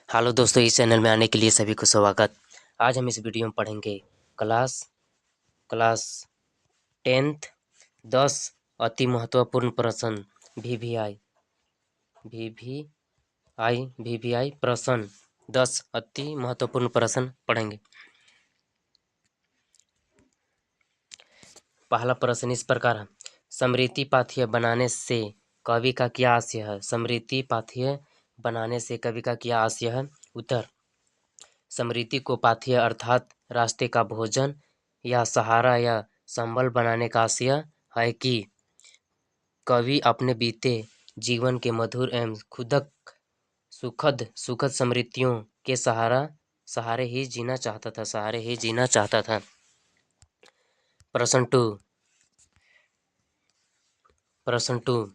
Hello दोस्तों, इस channel में आने के लिए सभी को स्वागत। आज हम इस वीडियो में पढ़ेंगे क्लास क्लास 10th 10 अति महत्वपूर्ण प्रश्न वीवीआई प्रश्न 10 अति महत्वपूर्ण प्रश्न पढ़ेंगे। पहला प्रश्न इस प्रकार है, स्मृति पाथेय बनाने से कवि का क्या आशय है? स्मृति पाथेय बनाने से कवि का क्या आशय है? उत्तर, स्मृति को पाथेय अर्थात रास्ते का भोजन या सहारा या संबल बनाने का आशय है कि कवि अपने बीते जीवन के मधुर एवं सुखद सुखद स्मृतियों के सहारे ही जीना चाहता था। प्रश्न टू,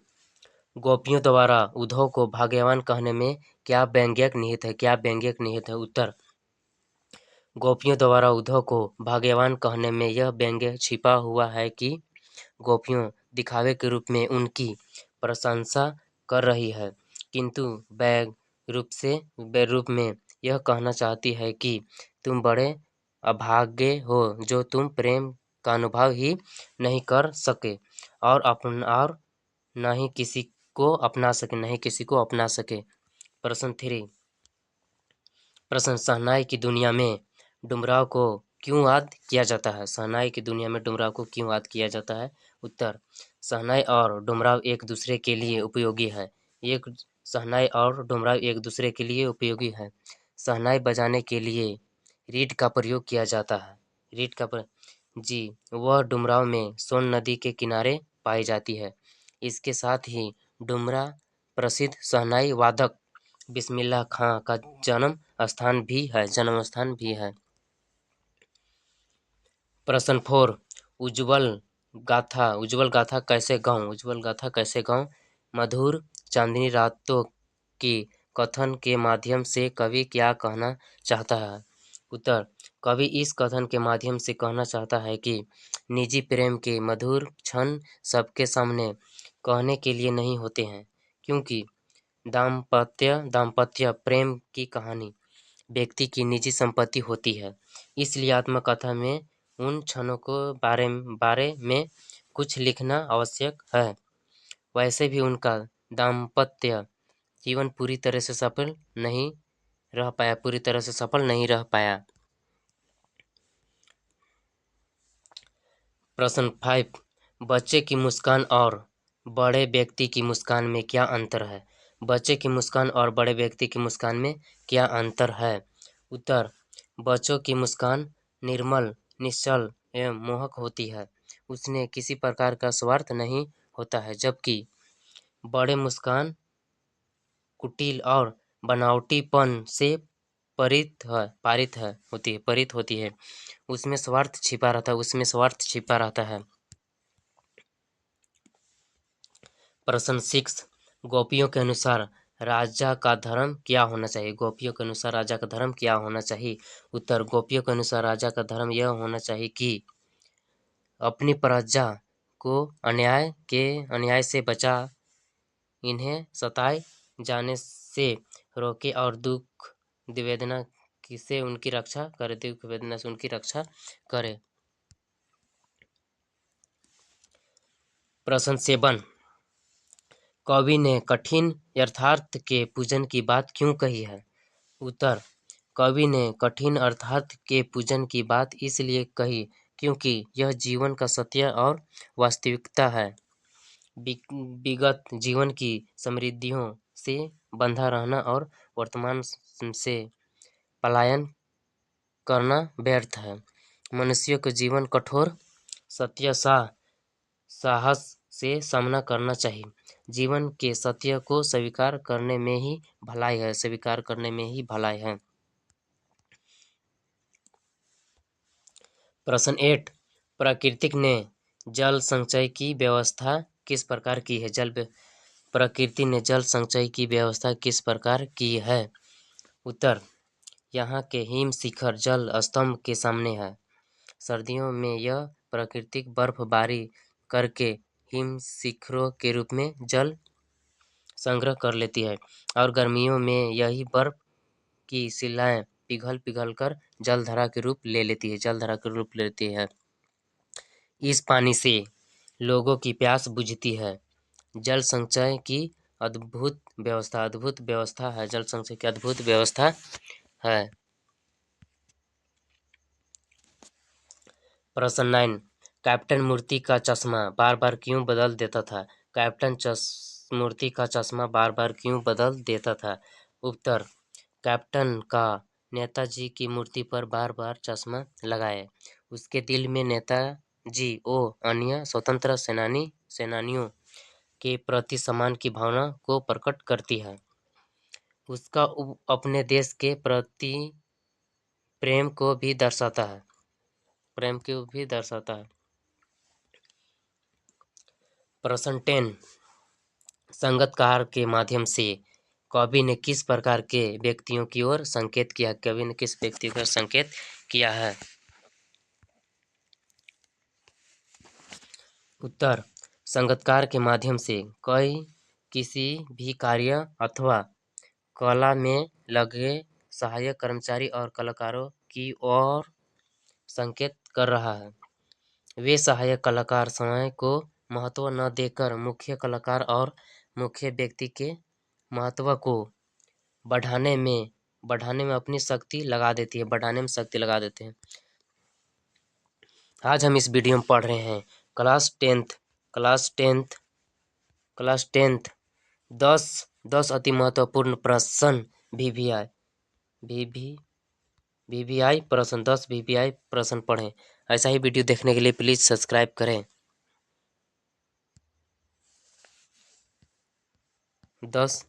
गोपियों द्वारा उद्धव को भाग्यवान कहने में क्या व्यंग्यक निहित है? उत्तर, गोपियों द्वारा उद्धव को भाग्यवान कहने में यह व्यंग्य छिपा हुआ है कि गोपियों दिखावे के रूप में उनकी प्रशंसा कर रही है, किंतु रूप में यह कहना चाहती है कि तुम बड़े अभागे हो जो तुम प्रेम का अनुभव ही नहीं कर सके और न ही किसी को अपना सके। प्रश्न थ्री, प्रश्न, शहनाई की दुनिया में डुमराव को क्यों याद किया जाता है? शहनाई की दुनिया में डुमराव को क्यों याद किया जाता है? उत्तर, शहनाई और डुमराव एक दूसरे के लिए उपयोगी है। शहनाई बजाने के लिए रीड का प्रयोग किया जाता है। वह डुमराव में सोन नदी के किनारे पाई जाती है। इसके साथ ही डुमरा प्रसिद्ध शहनाई वादक बिस्मिल्लाह खां का जन्म स्थान भी है। प्रश्न फोर, उज्ज्वल गाथा कैसे गाऊं? मधुर चांदनी रातों की कथन के माध्यम से कवि क्या कहना चाहता है? उत्तर, कवि इस कथन के माध्यम से कहना चाहता है कि निजी प्रेम के मधुर क्षण सबके सामने कहने के लिए नहीं होते हैं, क्योंकि दाम्पत्य प्रेम की कहानी व्यक्ति की निजी संपत्ति होती है। इसलिए आत्मकथा में उन क्षणों को बारे में कुछ लिखना आवश्यक है। वैसे भी उनका दाम्पत्य जीवन पूरी तरह से सफल नहीं रह पाया। प्रश्न 5, बच्चे की मुस्कान और बड़े व्यक्ति की मुस्कान में क्या अंतर है? बच्चे की मुस्कान और बड़े व्यक्ति की मुस्कान में क्या अंतर है? उत्तर, बच्चों की मुस्कान निर्मल, निश्चल एवं मोहक होती है। उसमें किसी प्रकार का स्वार्थ नहीं होता है, जबकि बड़े मुस्कान कुटिल और बनावटीपन से परित होती है। उसमें स्वार्थ छिपा रहता है। प्रश्न 6, गोपियों के अनुसार राजा का धर्म क्या होना चाहिए? उत्तर, गोपियों के अनुसार राजा का धर्म यह होना चाहिए कि अपनी प्रजा को अन्याय से बचा, इन्हें सताए जाने से रोके और दुख वेदना से उनकी रक्षा करे। प्रश्न 7, कवि ने कठिन यथार्थ के पूजन की बात क्यों कही है? उत्तर, कवि ने कठिन यथार्थ के पूजन की बात इसलिए कही क्योंकि यह जीवन का सत्य और वास्तविकता है। विगत जीवन की समृद्धियों से बंधा रहना और वर्तमान से पलायन करना व्यर्थ है। मनुष्य को जीवन कठोर सत्य साहस से सामना करना चाहिए। जीवन के सत्य को स्वीकार करने में ही भलाई है। प्रश्न 8, प्रकृति ने जल संचय की व्यवस्था किस प्रकार की है? प्रकृति ने जल संचय की व्यवस्था किस प्रकार की है? उत्तर, यहाँ के हिम शिखर जल स्तंभ के सामने है। सर्दियों में यह प्राकृतिक बर्फबारी करके हिम शिखरों के रूप में जल संग्रह कर लेती है और गर्मियों में यही बर्फ की शिलाएं पिघल पिघल कर जलधारा के रूप ले लेती है। इस पानी से लोगों की प्यास बुझती है। जल संचय की अद्भुत व्यवस्था है। जल संचय की अद्भुत व्यवस्था है। प्रश्न 9। कैप्टन मूर्ति का चश्मा बार बार क्यों बदल देता था? मूर्ति का चश्मा बार बार क्यों बदल देता था? उत्तर, कैप्टन का नेताजी की मूर्ति पर बार बार चश्मा लगाए उसके दिल में नेताजी और अन्य स्वतंत्र सेनानियों के प्रति सम्मान की भावना को प्रकट करती है। उसका अपने देश के प्रति प्रेम को भी दर्शाता है। प्रश्न 10। संगीतकार के माध्यम से कवि ने किस प्रकार के व्यक्तियों की ओर संकेत किया? कवि ने किस व्यक्ति की ओर संकेत किया है? उत्तर, संगीतकार के माध्यम से कोई किसी भी कार्य अथवा कला में लगे सहायक कर्मचारी और कलाकारों की ओर संकेत कर रहा है। वे सहायक कलाकार समय को महत्व न देकर मुख्य कलाकार और मुख्य व्यक्ति के महत्व को बढ़ाने में अपनी शक्ति लगा देते हैं। आज हम इस वीडियो में पढ़ रहे हैं क्लास टेंथ 10 अति महत्वपूर्ण प्रश्न वीवीआई प्रश्न 10 वीवीआई प्रश्न पढ़ें। ऐसा ही वीडियो देखने के लिए प्लीज़ सब्सक्राइब करें। 10